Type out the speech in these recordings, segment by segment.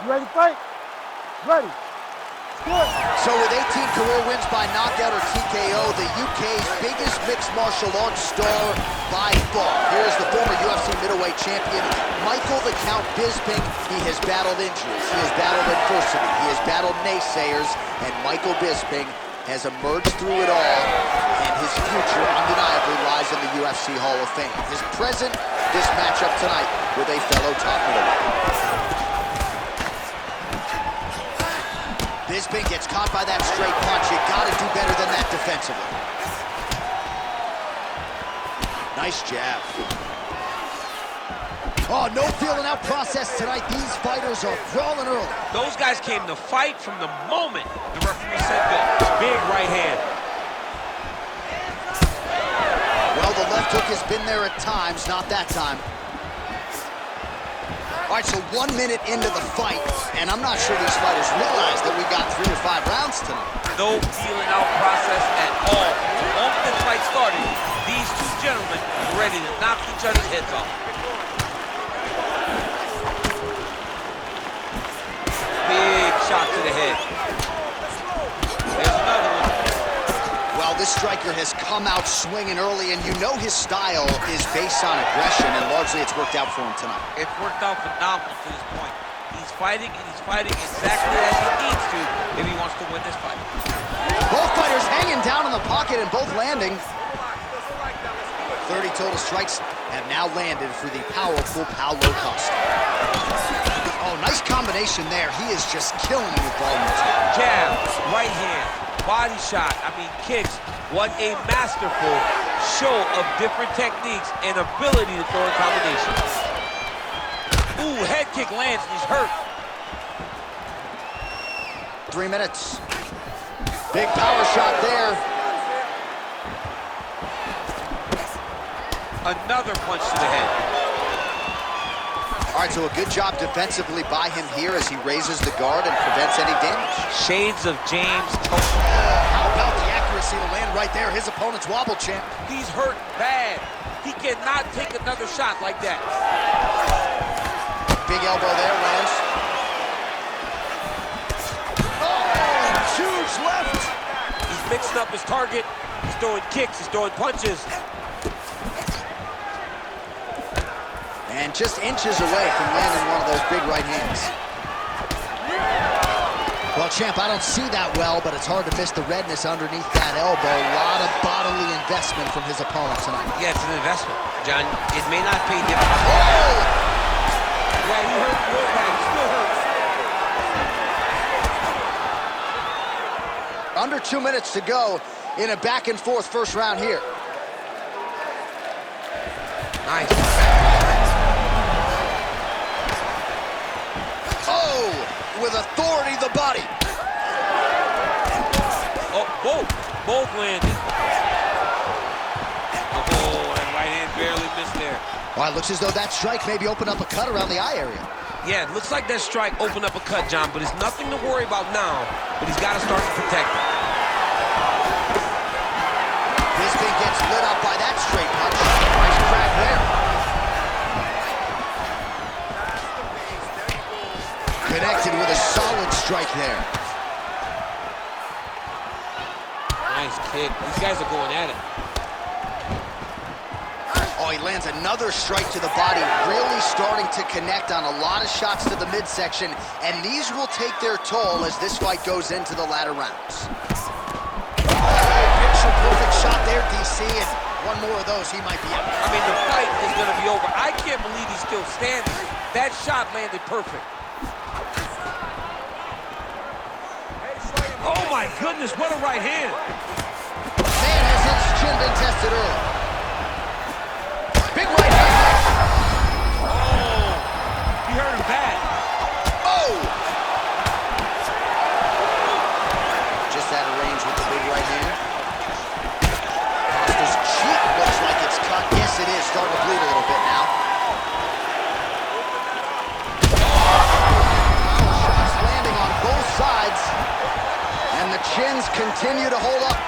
You ready to fight? Ready. Good. So with 18 career wins by knockout or TKO, the UK's biggest mixed martial arts star by far. Here's the former UFC middleweight champion, Michael the Count Bisping. He has battled injuries, he has battled adversity, he has battled naysayers, and Michael Bisping has emerged through it all, and his future undeniably lies in the UFC Hall of Fame. His present, this matchup tonight with a fellow top middleweight. Bisping gets caught by that straight punch. You gotta do better than that defensively. Nice jab. Oh, no feeling out process tonight. These fighters are brawling early. Those guys came to fight from the moment the referee said go. Big right hand. Well, the left hook has been there at times, not that time. All right, so 1 minute into the fight, and I'm not sure these fighters realize that we got 3 or 5 rounds tonight. No feeling out process at all. The moment this fight started, these two gentlemen were ready to knock each other's heads off. Big shot to the head. There's another one. Well, this striker has come out swinging early, and you know his style is based on aggression, and largely it's worked out for him tonight. It's worked out phenomenal to this point. He's fighting, and he's fighting exactly as he needs to if he wants to win this fight. Both fighters hanging down in the pocket and both landing. 30 total strikes have now landed for the powerful Paulo Costa. Oh, nice combination there. He is just killing you with volume. Jab, right hand, body shot, kicks. What a masterful show of different techniques and ability to throw a combination. Ooh, head kick lands and he's hurt. 3 minutes. Big power shot there. Another punch to the head. All right, so a good job defensively by him here as he raises the guard and prevents any damage. Shades of James. How about the accuracy to land right there? His opponent's wobble champ. He's hurt bad. He cannot take another shot like that. Big elbow there, lands. Oh, huge left. He's mixing up his target. He's throwing kicks, he's throwing punches. And just inches away from landing one of those big right hands. Well, champ, I don't see that well, but it's hard to miss the redness underneath that elbow. A lot of bodily investment from his opponent tonight. Yeah, it's an investment, John. It may not pay dividends. Oh! Yeah, he hurt real bad. He still hurts. Under 2 minutes to go in a back-and-forth first round here. Nice. With authority, the body. Oh, both landed. Oh, that right hand barely missed there. Well, it looks as though that strike maybe opened up a cut around the eye area. Yeah, it looks like that strike opened up a cut, John, but it's nothing to worry about now, but he's got to start to protect it. Bisping gets lit up by that straight punch. Nice crack there. Connected with a solid strike there. Nice kick. These guys are going at it. Oh, he lands another strike to the body, really starting to connect on a lot of shots to the midsection, and these will take their toll as this fight goes into the latter rounds. Picture perfect shot there, DC, and one more of those, he might be out. The fight is going to be over. I can't believe he's still standing. That shot landed perfect. Oh my goodness, what a right hand. Man, has his chin been tested early. Big right hand. Oh, he hurt him bad. Oh! Just out of range with the big right hand. Costa's cheek looks like it's cut. Yes, it is. Starting to bleed a little bit now. Shots landing on both sides. And the chins continue to hold up.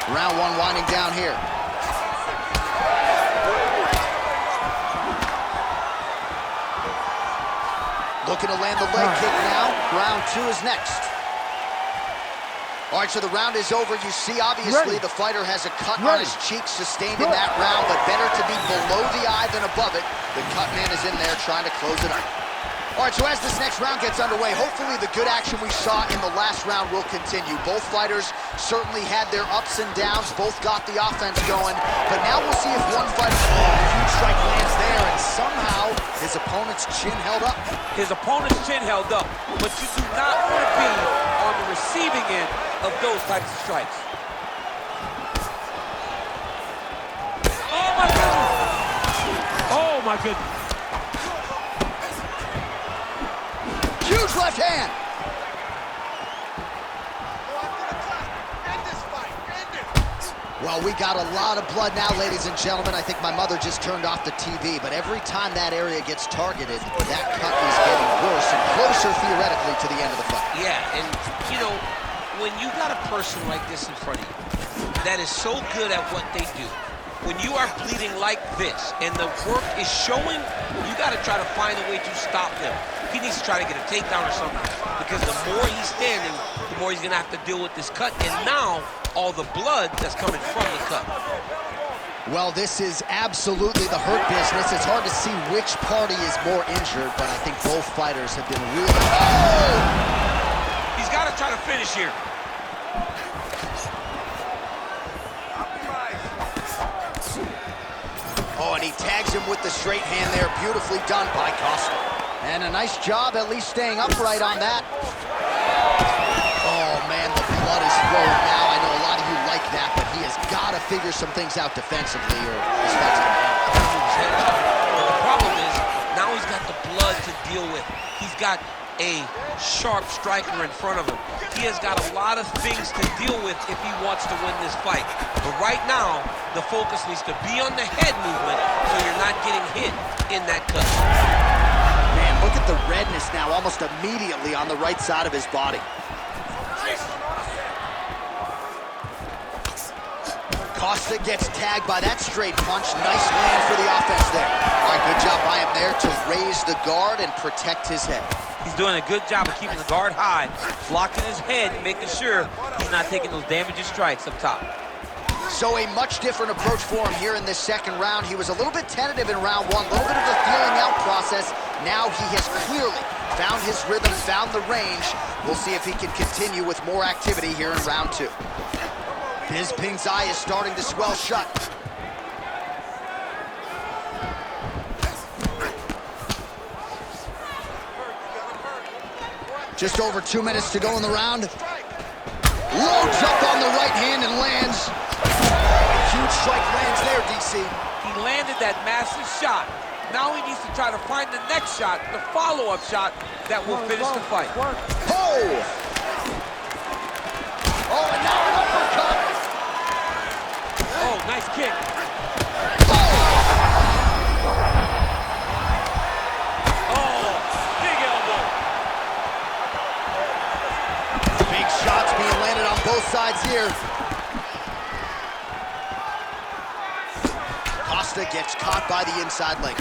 Round one winding down here. looking to land the leg kick now. Round 2 is next. All right, so the round is over. You see, obviously, the fighter has a cut on his cheek sustained in that round, but better to be below the eye than above it. The cut man is in there trying to close it up. All right, so as this next round gets underway, hopefully the good action we saw in the last round will continue. Both fighters certainly had their ups and downs. Both got the offense going. But now we'll see if one fighter... Oh, huge strike lands there, and somehow his opponent's chin held up. His opponent's chin held up, but you do not want to be on the receiving end of those types of strikes. Oh, my goodness! Oh, my goodness. Huge left hand. Well, we got a lot of blood now, ladies and gentlemen. I think my mother just turned off the TV, but every time that area gets targeted, that cut is getting worse and closer, theoretically, to the end of the fight. Yeah, and, you know, when you got a person like this in front of you that is so good at what they do, when you are bleeding like this and the work is showing, you got to try to find a way to stop him. He needs to try to get a takedown or something, because the more he's standing, the more he's going to have to deal with this cut, and now all the blood that's coming from the cut. Well, this is absolutely the hurt business. It's hard to see which party is more injured, but I think both fighters have been really... Oh! He's got to try to finish here. Oh, and he tags him with the straight hand there. Beautifully done by Costa. And a nice job at least staying upright on that. Oh, man, the blood is flowing now. I know a lot of you like that, but he has got to figure some things out defensively or his fight's going to end. But the problem is, now he's got the blood to deal with. He's got a sharp striker in front of him. He has got a lot of things to deal with if he wants to win this fight. But right now, the focus needs to be on the head movement so you're not getting hit in that cut. Man, look at the redness now almost immediately on the right side of his body. Costa gets tagged by that straight punch. Nice land for the offense there. All right, good job by him there to raise the guard and protect his head. He's doing a good job of keeping the guard high, blocking his head, making sure he's not taking those damaging strikes up top. So a much different approach for him here in this second round. He was a little bit tentative in round 1, a little bit of a feeling out process. Now he has clearly found his rhythm, found the range. We'll see if he can continue with more activity here in round 2. Bisping's eye is starting to swell shut. Just over 2 minutes to go in the round. Loads up on the right hand and lands. Huge strike lands there, DC. He landed that massive shot. Now he needs to try to find the next shot, the follow-up shot that will finish the fight. Oh! Oh, and now an uppercut. Oh, nice kick. Oh, big elbow. Big shots being landed on both sides here. Costa gets caught by the inside leg.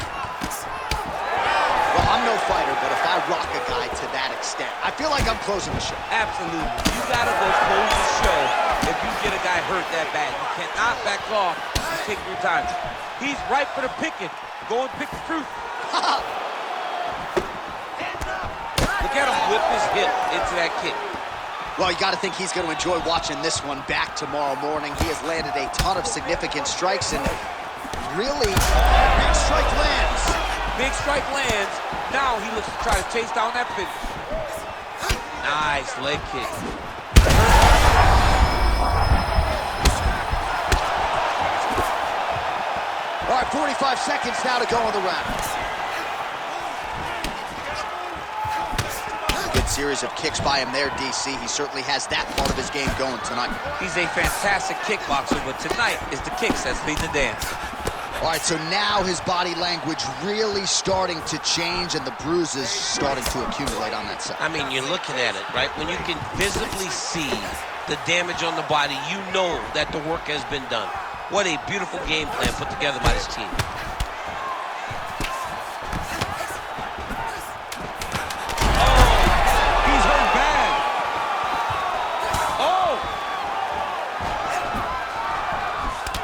Well, I'm no fighter, but if I rock a guy to that extent, I feel like I'm closing the show. Absolutely. You gotta go close the show if you get a guy hurt that bad. You cannot back off and take your time. He's ripe for the picking. Go and pick the fruit. Look at him whip his hip into that kick. Well, you got to think he's going to enjoy watching this one back tomorrow morning. He has landed a ton of significant strikes and really big strike lands. Big strike lands. Now he looks to try to chase down that finish. Nice leg kick. All right, 45 seconds now to go in the round. Good series of kicks by him there, DC. He certainly has that part of his game going tonight. He's a fantastic kickboxer, but tonight is the kicks that lead the dance. All right, so now his body language really starting to change and the bruises starting to accumulate on that side. I mean, you're looking at it, right? When you can visibly see the damage on the body, you know that the work has been done. What a beautiful game plan put together by this team.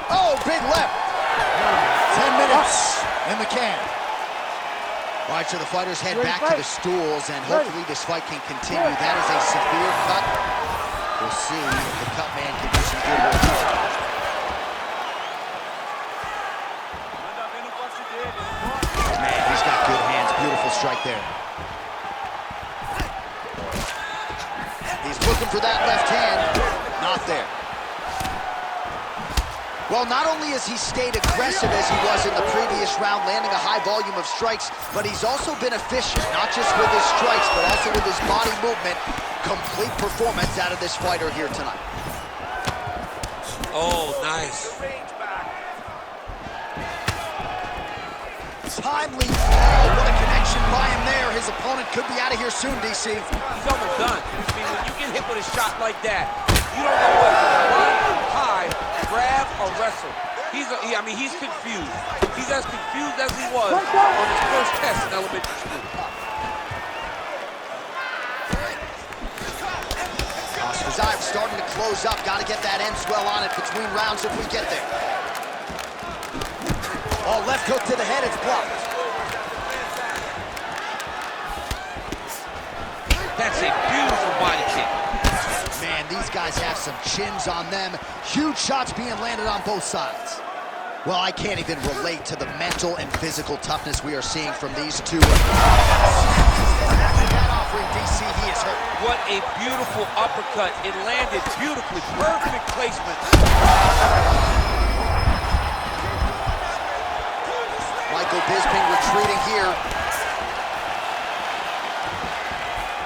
Oh, big left. 10 minutes in the can. All right, so the fighters head back to the stools, and hopefully this fight can continue. That is a severe cut. We'll see if the cut man can do some good work here. Man, he's got good hands. Beautiful strike there. He's looking for that left hand. Not there. Well, not only has he stayed aggressive as he was in the previous round, landing a high volume of strikes, but he's also been efficient, not just with his strikes, but also with his body movement. Complete performance out of this fighter here tonight. Oh, nice. Timely. Oh, what a connection by him there. His opponent could be out of here soon, DC. He's almost done. I mean, when you get hit with a shot like that, you don't know what to run, hide, grab, or wrestle. I mean, he's confused. He's as confused as he was on his first test in elementary school. Costa's eye starting to close up. Got to get that end swell on it between rounds if we get there. Oh, left hook to the head. It's blocked. That's a beautiful body kick. Man, these guys have some chins on them. Huge shots being landed on both sides. Well, I can't even relate to the mental and physical toughness we are seeing from these two. That offering, DC, he is hurt. What a beautiful uppercut. It landed beautifully. Perfect placement. Michael Bisping retreating here.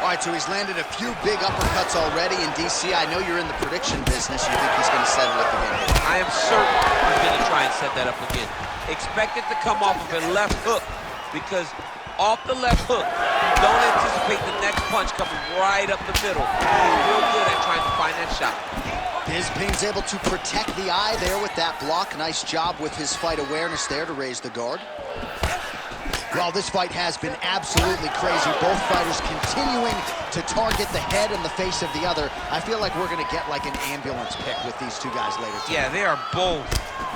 All right, so he's landed a few big uppercuts already in DC. I know you're in the prediction business. You think he's going to set it up again? I am certain he's going to try and set that up again. Expect it to come off of a left hook, because off the left hook, you don't anticipate the next punch coming right up the middle. He's real good at trying to find that shot. Bisping's able to protect the eye there with that block. Nice job with his fight awareness there to raise the guard. Well, this fight has been absolutely crazy. Both fighters continuing to target the head and the face of the other. I feel like we're going to get like an ambulance pick with these two guys later tonight. Yeah, they are both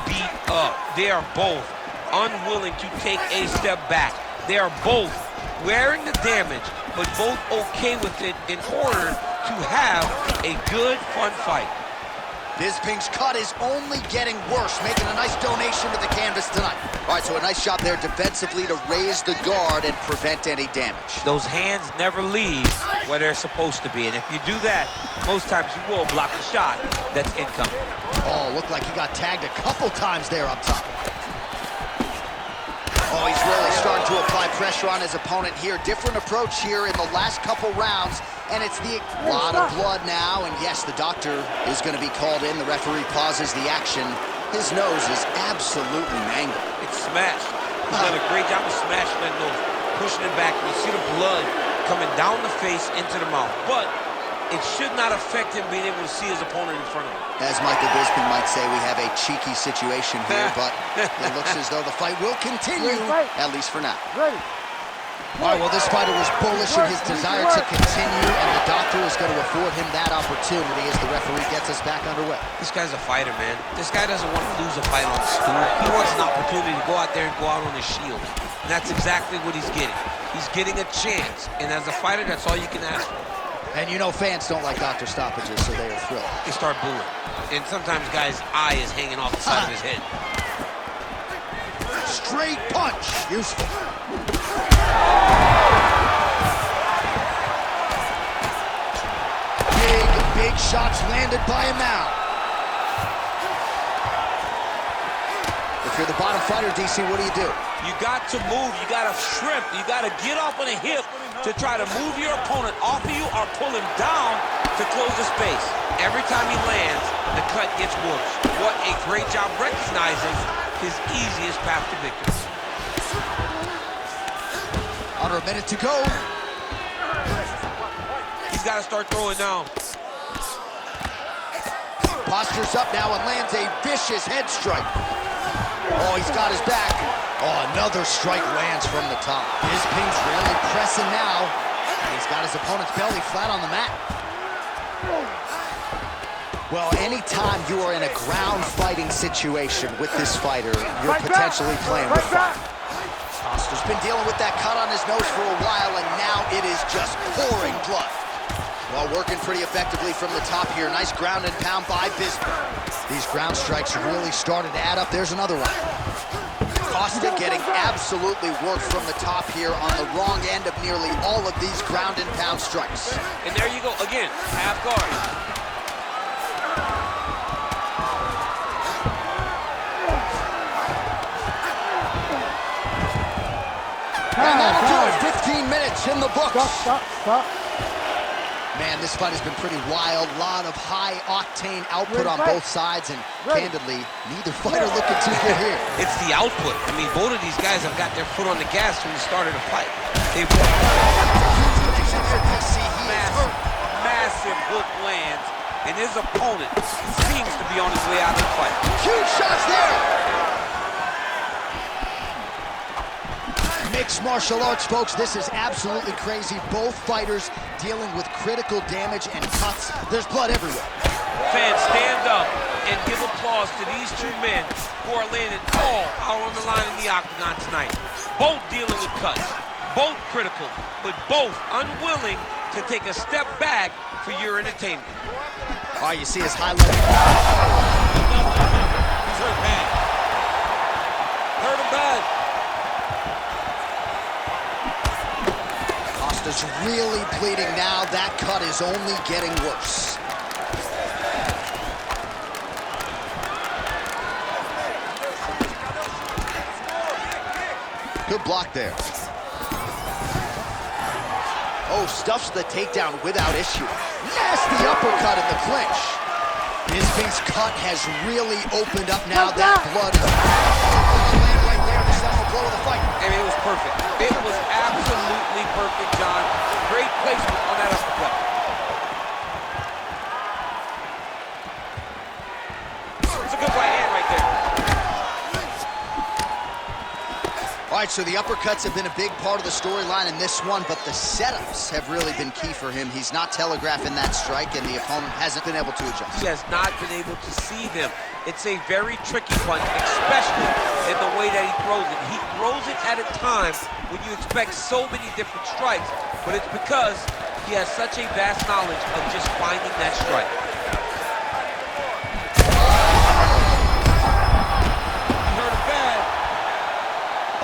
beat up. They are both unwilling to take a step back. They are both wearing the damage, but both okay with it in order to have a good, fun fight. Bisping's cut is only getting worse, making a nice donation to the canvas tonight. All right, so a nice shot there defensively to raise the guard and prevent any damage. Those hands never leave where they're supposed to be, and if you do that, most times you will block a shot that's incoming. Oh, looked like he got tagged a couple times there up top. Oh, he's really starting to apply pressure on his opponent here. Different approach here in the last couple rounds, and it's the lot of blood now. And yes, the doctor is going to be called in. The referee pauses the action. His nose is absolutely mangled. It's smashed. He's done a great job of smashing that nose, pushing it back. You see the blood coming down the face into the mouth, but it should not affect him being able to see his opponent in front of him. As Michael Bisping might say, we have a cheeky situation here, but it looks as though the fight will continue, at least for now. Ready. All right, well, this fighter was bullish in his desire to continue, and the doctor is going to afford him that opportunity as the referee gets us back underway. This guy's a fighter, man. This guy doesn't want to lose a fight on the stool. He wants an opportunity to go out there and go out on his shield. And that's exactly what he's getting. He's getting a chance, and as a fighter, that's all you can ask for. And you know fans don't like doctor stoppages, so they are thrilled. They start booing. And sometimes guy's eye is hanging off the side of his head. Straight punch. Useful. Big shots landed by him now. If you're the bottom fighter, DC, what do? You got to move. You got to shrimp. You got to get off on a hip to try to move your opponent off of you or pull him down to close the space. Every time he lands, the cut gets worse. What a great job recognizing his easiest path to victory. Under a minute to go. He's got to start throwing down. Postures up now and lands a vicious head strike. Oh, he's got his back. Oh, another strike lands from the top. Bisping's really pressing now. And he's got his opponent's belly flat on the mat. Well, anytime you are in a ground fighting situation with this fighter, you're potentially playing with fire. Costa's been dealing with that cut on his nose for a while, and now it is just pouring blood. Well, working pretty effectively from the top here. Nice ground and pound by Bisping. These ground strikes really started to add up. There's another one. Costa getting absolutely worked from the top here on the wrong end of nearly all of these ground and pound strikes. And there you go, again, half guard. And that'll do it. 15 minutes in the books. Stop. Man, this fight has been pretty wild. Lot of high-octane output on both sides, and candidly, neither fighter looking too good here. It's the output. I mean, both of these guys have got their foot on the gas from the start of the fight. They've massive hook lands, and his opponent seems to be on his way out of the fight. Huge shots there. Mixed martial arts, folks. This is absolutely crazy. Both fighters dealing with critical damage and cuts. There's blood everywhere. Fans, stand up and give applause to these two men who are laying it all out on the line in the octagon tonight. Both dealing with cuts, both critical, but both unwilling to take a step back for your entertainment. All right, you see his highlight. He's hurt bad. Hurt him bad. Costa's really bleeding now. That cut is only getting worse. Good block there. Oh, stuffs the takedown without issue. Nasty uppercut in the clinch. Bisping's cut has really opened up now. That blood is right there. The final blow of the fight. I mean, it was perfect. It was absolutely perfect, John. Great placement on that uppercut. It's a good right hand right there. All right, so the uppercuts have been a big part of the storyline in this one, but the setups have really been key for him. He's not telegraphing that strike, and the opponent hasn't been able to adjust. He has not been able to see them. It's a very tricky punch, especially in the way that he throws it. He throws it at a time when you expect so many different strikes, but it's because he has such a vast knowledge of just finding that strike.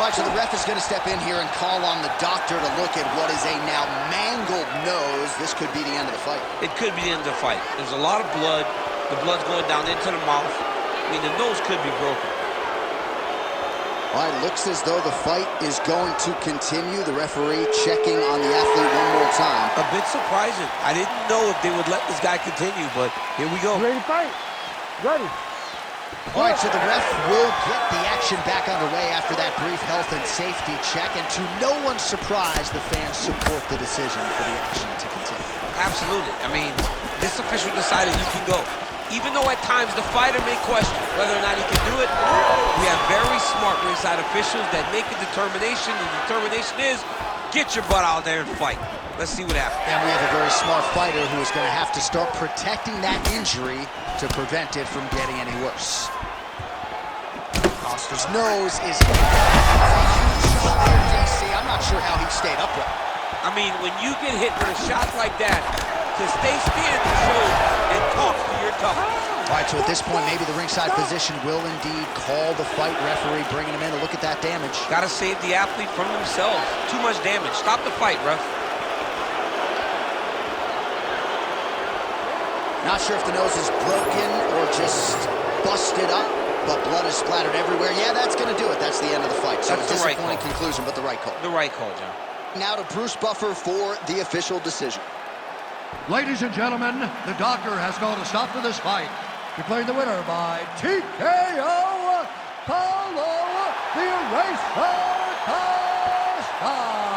All right, so the ref is going to step in here and call on the doctor to look at what is a now mangled nose. This could be the end of the fight. It could be the end of the fight. There's a lot of blood. The blood's going down into the mouth. I mean, the nose could be broken. All right, looks as though the fight is going to continue. The referee checking on the athlete one more time. A bit surprising. I didn't know if they would let this guy continue, but here we go. Ready to fight? Ready. All right, so the ref will get the action back underway after that brief health and safety check, and to no one's surprise, the fans support the decision for the action to continue. Absolutely. I mean, this official decided you can go. Even though at times the fighter may question whether or not he can do it, we have very smart ringside officials that make a determination. The determination is, get your butt out there and fight. Let's see what happens. And we have a very smart fighter who is going to have to start protecting that injury to prevent it from getting any worse. Costa's nose is a huge shot there, DC. I'm not sure how he stayed upright. I mean, when you get hit with a shot like that, to stay standing shows and talks to your toughness. All right, so at this point, maybe the ringside physician will indeed call the fight referee, bringing him in to look at that damage. Got to save the athlete from themselves. Too much damage. Stop the fight, ref. Not sure if the nose is broken or just busted up, but blood is splattered everywhere. Yeah, that's going to do it. That's the end of the fight. So that's a disappointing conclusion, but the right call. The right call, John. Now to Bruce Buffer for the official decision. Ladies and gentlemen, the doctor has called a stop to this fight, declaring the winner by TKO, Paulo, the Eraser Costa.